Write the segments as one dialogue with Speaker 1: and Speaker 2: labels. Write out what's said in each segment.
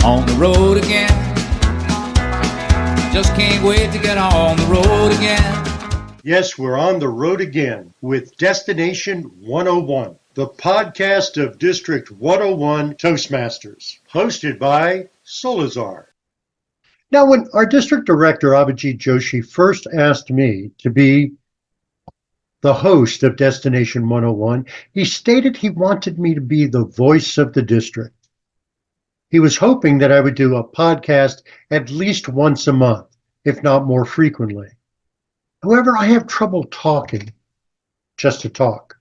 Speaker 1: On the road again. Just can't wait to get on the road again.
Speaker 2: Yes, we're on the road again with Destination 101, the podcast of District 101 Toastmasters, hosted by Solarzar. Now, when our district director, Abhijit Joshi, first asked me to be the host of Destination 101, he stated he wanted me to be the voice of the district. He was hoping that I would do a podcast at least once a month, if not more frequently. However, I have trouble talking just to talk.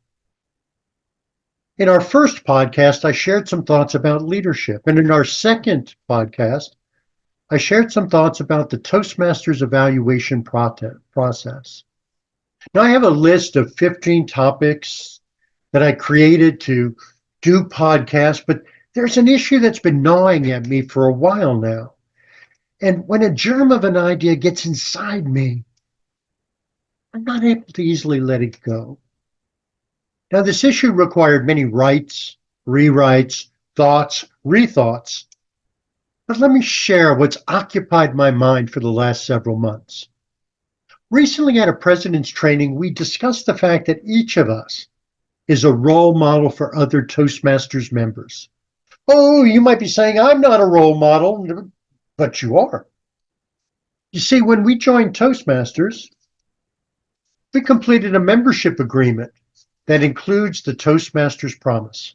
Speaker 2: In our first podcast, I shared some thoughts about leadership. And in our second podcast, I shared some thoughts about the Toastmasters evaluation process. Now, I have a list of 15 topics that I created to do podcasts, but there's an issue that's been gnawing at me for a while now. And when a germ of an idea gets inside me, I'm not able to easily let it go. Now, this issue required many writes, rewrites, thoughts, rethoughts. But let me share what's occupied my mind for the last several months. Recently at a president's training, we discussed the fact that each of us is a role model for other Toastmasters members. Oh, you might be saying, I'm not a role model, but you are. You see, when we joined Toastmasters, we completed a membership agreement that includes the Toastmasters Promise.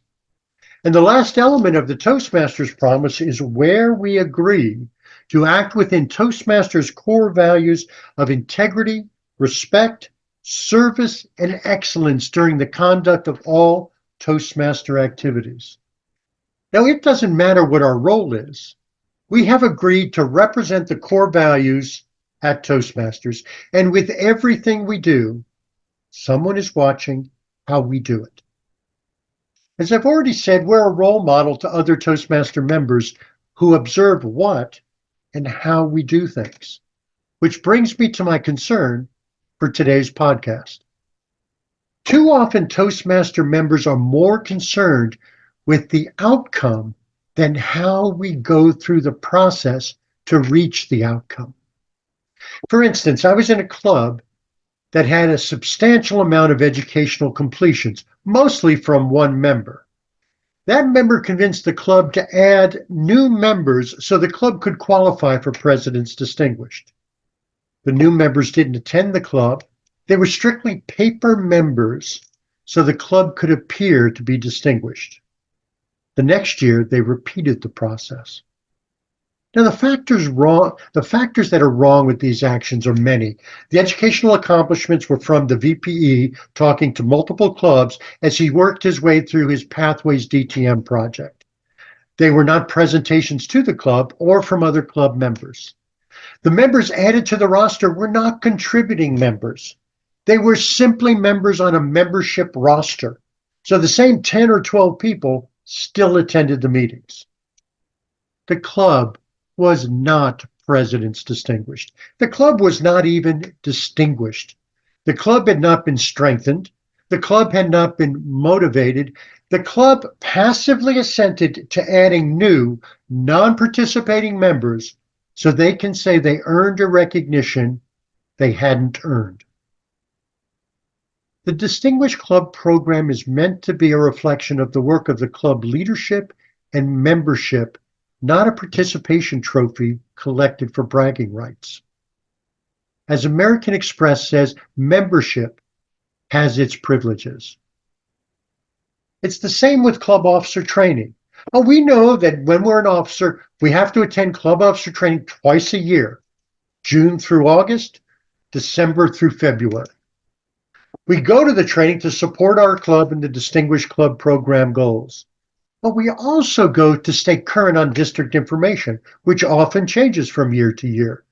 Speaker 2: And the last element of the Toastmasters Promise is where we agree to act within Toastmasters core values of integrity, respect, service, and excellence during the conduct of all Toastmaster activities. Now, it doesn't matter what our role is. We have agreed to represent the core values at Toastmasters, and with everything we do, someone is watching how we do it. As I've already said, we're a role model to other Toastmaster members who observe what and how we do things, which brings me to my concern for today's podcast. Too often, Toastmaster members are more concerned with the outcome than how we go through the process to reach the outcome. For instance, I was in a club that had a substantial amount of educational completions, mostly from one member. That member convinced the club to add new members so the club could qualify for President's Distinguished. The new members didn't attend the club. They were strictly paper members so the club could appear to be distinguished. The next year, they repeated the process. Now, the factors that are wrong with these actions are many. The educational accomplishments were from the VPE talking to multiple clubs as he worked his way through his Pathways DTM project. They were not presentations to the club or from other club members. The members added to the roster were not contributing members. They were simply members on a membership roster. So the same 10 or 12 people still attended the meetings. The club was not President's Distinguished. The club was not even distinguished. The club had not been strengthened. The club had not been motivated. The club passively assented to adding new, non-participating members so they can say they earned a recognition they hadn't earned. The Distinguished Club program is meant to be a reflection of the work of the club leadership and membership, not a participation trophy collected for bragging rights. As American Express says, membership has its privileges. It's the same with club officer training. Oh, we know that when we're an officer, we have to attend club officer training twice a year, June through August, December through February. We go to the training to support our club and the Distinguished Club program goals. But we also go to stay current on district information, which often changes from year to year,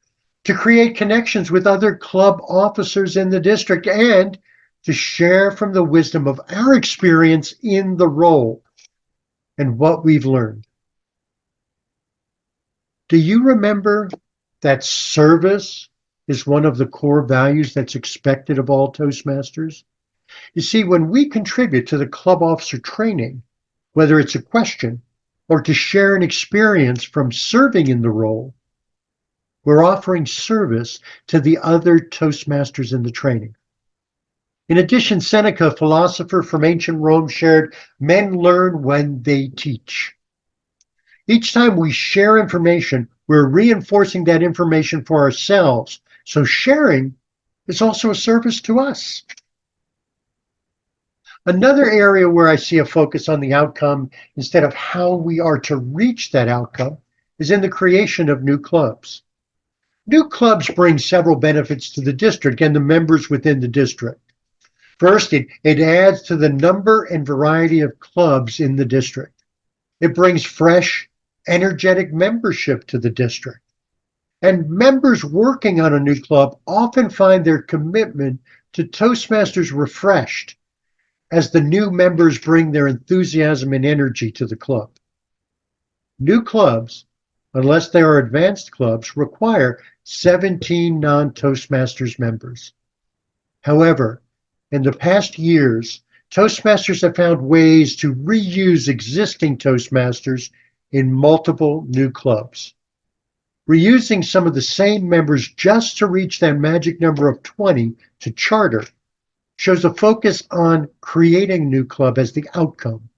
Speaker 2: to create connections with other club officers in the district, and to share from the wisdom of our experience in the role and what we've learned. Do you remember that service is one of the core values that's expected of all Toastmasters? You see, when we contribute to the club officer training, whether it's a question or to share an experience from serving in the role, we're offering service to the other Toastmasters in the training. In addition, Seneca, a philosopher from ancient Rome, shared, "Men learn when they teach." Each time we share information, we're reinforcing that information for ourselves. So sharing is also a service to us. Another area where I see a focus on the outcome instead of how we are to reach that outcome is in the creation of new clubs. New clubs bring several benefits to the district and the members within the district. First, it adds to the number and variety of clubs in the district. It brings fresh, energetic membership to the district. And members working on a new club often find their commitment to Toastmasters refreshed as the new members bring their enthusiasm and energy to the club. New clubs, unless they are advanced clubs, require 17 non-Toastmasters members. However, in the past years, Toastmasters have found ways to reuse existing Toastmasters in multiple new clubs. Reusing some of the same members just to reach that magic number of 20 to charter shows a focus on creating a new club as the outcome,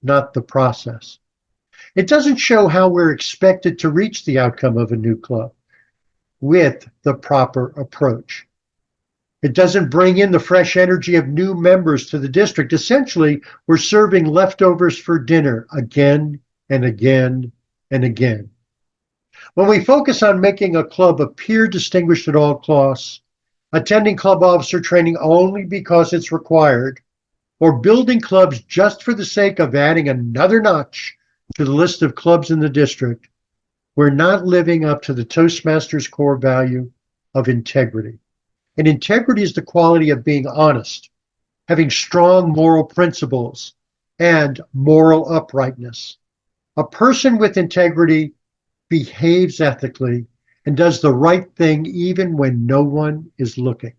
Speaker 2: not the process. It doesn't show how we're expected to reach the outcome of a new club with the proper approach. It doesn't bring in the fresh energy of new members to the district. Essentially, we're serving leftovers for dinner again and again and again. When we focus on making a club appear distinguished at all costs, attending club officer training only because it's required, or building clubs just for the sake of adding another notch to the list of clubs in the district, we're not living up to the Toastmasters core value of integrity. And integrity is the quality of being honest, having strong moral principles, and moral uprightness. A person with integrity behaves ethically and does the right thing even when no one is looking.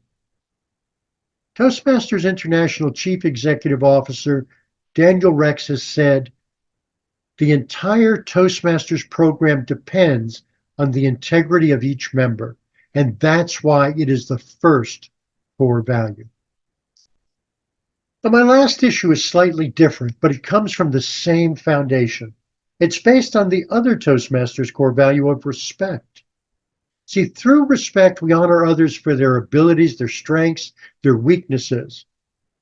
Speaker 2: Toastmasters International Chief Executive Officer Daniel Rex has said, "The entire Toastmasters program depends on the integrity of each member, and that's why it is the first core value." Now, my last issue is slightly different, but it comes from the same foundation. It's based on the other Toastmasters core value of respect. See, through respect, we honor others for their abilities, their strengths, their weaknesses.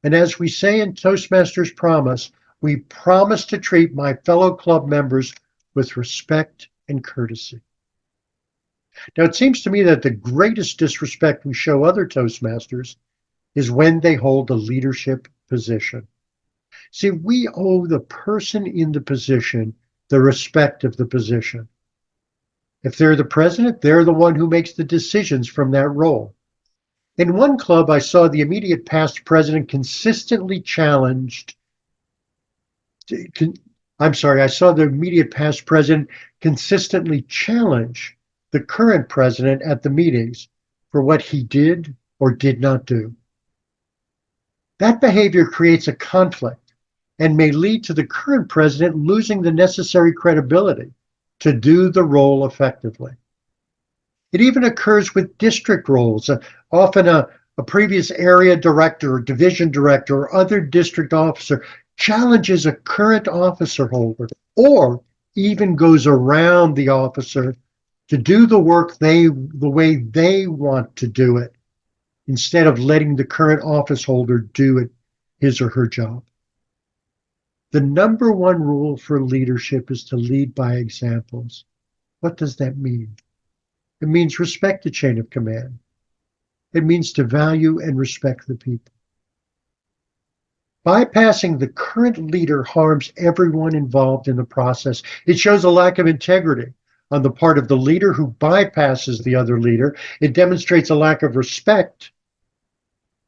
Speaker 2: And as we say in Toastmasters Promise, we promise to treat my fellow club members with respect and courtesy. Now, it seems to me that the greatest disrespect we show other Toastmasters is when they hold a leadership position. See, we owe the person in the position the respect of the position. If they're the president, they're the one who makes the decisions from that role. In one club, I saw the immediate past president consistently challenged. I saw the immediate past president consistently challenge the current president at the meetings for what he did or did not do. That behavior creates a conflict and may lead to the current president losing the necessary credibility to do the role effectively. It even occurs with district roles. Often a previous area director or division director or other district officer challenges a current officer holder or even goes around the officer to do the work the way they want to do it instead of letting the current office holder do it, his or her job. The number one rule for leadership is to lead by examples. What does that mean? It means respect the chain of command. It means to value and respect the people. Bypassing the current leader harms everyone involved in the process. It shows a lack of integrity on the part of the leader who bypasses the other leader. It demonstrates a lack of respect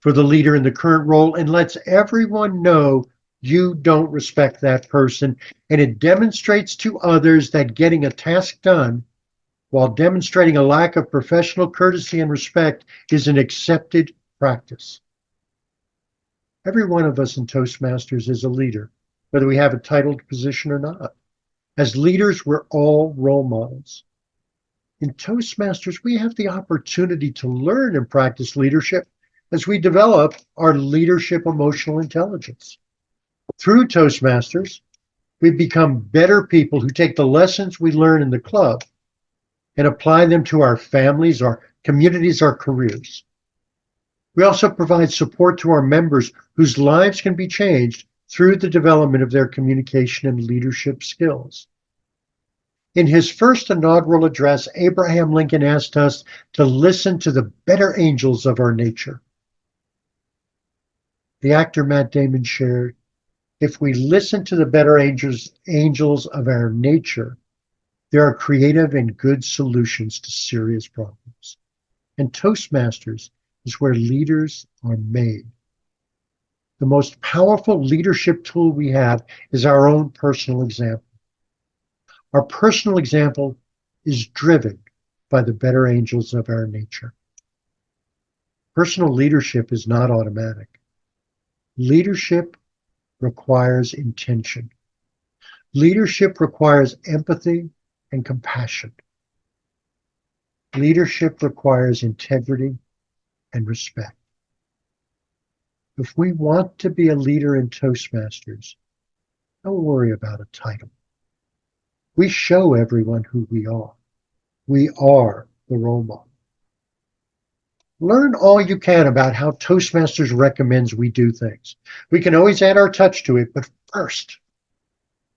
Speaker 2: for the leader in the current role and lets everyone know you don't respect that person. And it demonstrates to others that getting a task done while demonstrating a lack of professional courtesy and respect is an accepted practice. Every one of us in Toastmasters is a leader, whether we have a titled position or not. As leaders, we're all role models. In Toastmasters, we have the opportunity to learn and practice leadership as we develop our leadership emotional intelligence. Through Toastmasters, we become better people who take the lessons we learn in the club and apply them to our families, our communities, our careers. We also provide support to our members whose lives can be changed through the development of their communication and leadership skills. In his first inaugural address, Abraham Lincoln asked us to listen to the better angels of our nature. The actor Matt Damon shared, if we listen to the better angels of our nature, there are creative and good solutions to serious problems. And Toastmasters is where leaders are made. The most powerful leadership tool we have is our own personal example. Our personal example is driven by the better angels of our nature. Personal leadership is not automatic. Leadership requires intention. Leadership requires empathy and compassion. Leadership requires integrity and respect. If we want to be a leader in Toastmasters, don't worry about a title. We show everyone who we are. We are the role model. Learn all you can about how Toastmasters recommends we do things. We can always add our touch to it, but first,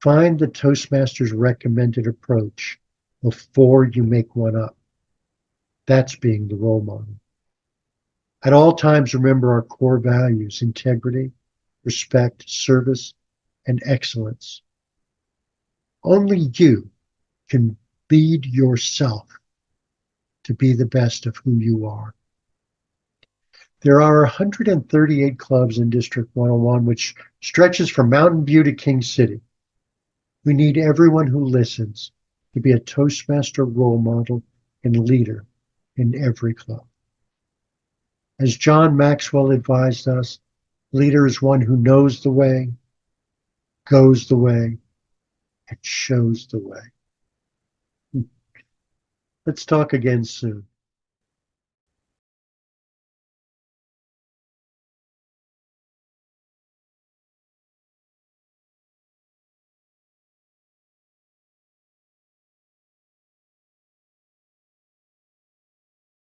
Speaker 2: find the Toastmasters recommended approach before you make one up. That's being the role model. At all times, remember our core values: integrity, respect, service, and excellence. Only you can lead yourself to be the best of who you are. There are 138 clubs in District 101, which stretches from Mountain View to King City. We need everyone who listens to be a Toastmaster role model and leader in every club. As John Maxwell advised us, leader is one who knows the way, goes the way, and shows the way. Let's talk again soon.